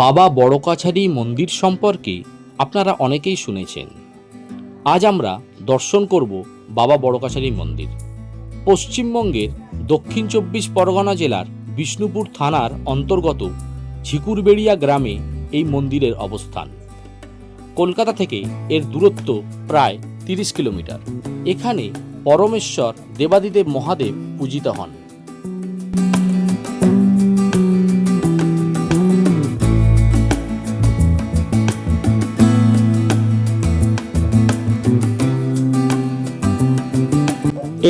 বাবা বড়কাছারি মন্দির সম্পর্কে আপনারা অনেকেই শুনেছেন। আজ আমরা দর্শন করব বাবা বড়কাছারি মন্দির। পশ্চিমবঙ্গের দক্ষিণ ২৪ পরগনা জেলার বিষ্ণুপুর থানার অন্তর্গত ঝিকুরবেড়িয়া গ্রামে এই মন্দিরের অবস্থান। কলকাতা থেকে এর দূরত্ব প্রায় ৩০ কিলোমিটার। এখানে পরমেশ্বর দেবাদিদেব মহাদেব পূজিত হন।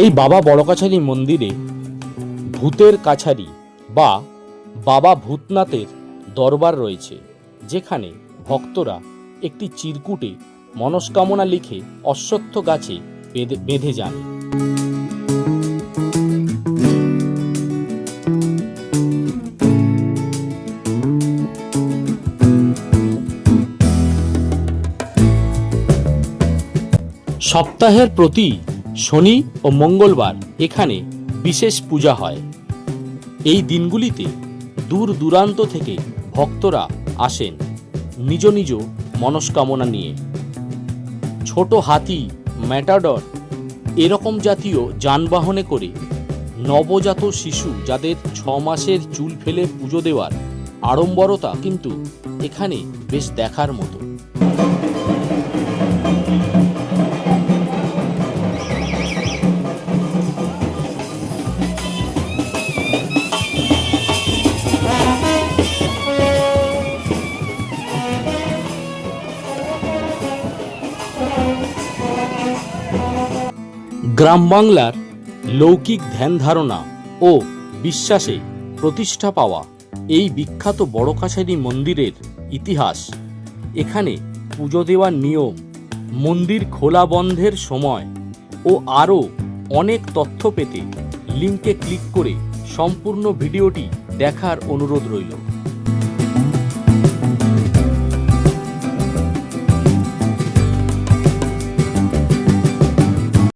এই বাবা বড়কাছারি মন্দিরে ভূতের কাছারি বা বাবা ভূতনাথের দরবার রয়েছে, যেখানে ভক্তরা একটি চিরকুটে মনস্কামনা লিখে অশ্বত্থ গাছে বেঁধে যান। সপ্তাহের প্রতি শনি ও মঙ্গলবার এখানে বিশেষ পূজা হয়। এই দিনগুলিতে দূর দূরান্ত থেকে ভক্তরা আসেন নিজ নিজ মনস্কামনা নিয়ে। ছোট হাতি, ম্যাটাডর এরকম জাতীয় যানবাহনে করে নবজাত শিশু যাদের ৬ মাসের চুল ফেলে পুজো দেওয়ার আড়ম্বরতা কিন্তু এখানে বেশ দেখার মতো। গ্রাম বাংলার লৌকিক ধ্যান ধারণা ও বিশ্বাসে প্রতিষ্ঠা পাওয়া এই বিখ্যাত বড়কাছারি মন্দিরের ইতিহাস, এখানে পুজো দেওয়ার নিয়ম, মন্দির খোলা বন্ধের সময় ও আরও অনেক তথ্য পেতে লিঙ্কে ক্লিক করে সম্পূর্ণ ভিডিওটি দেখার অনুরোধ রইল।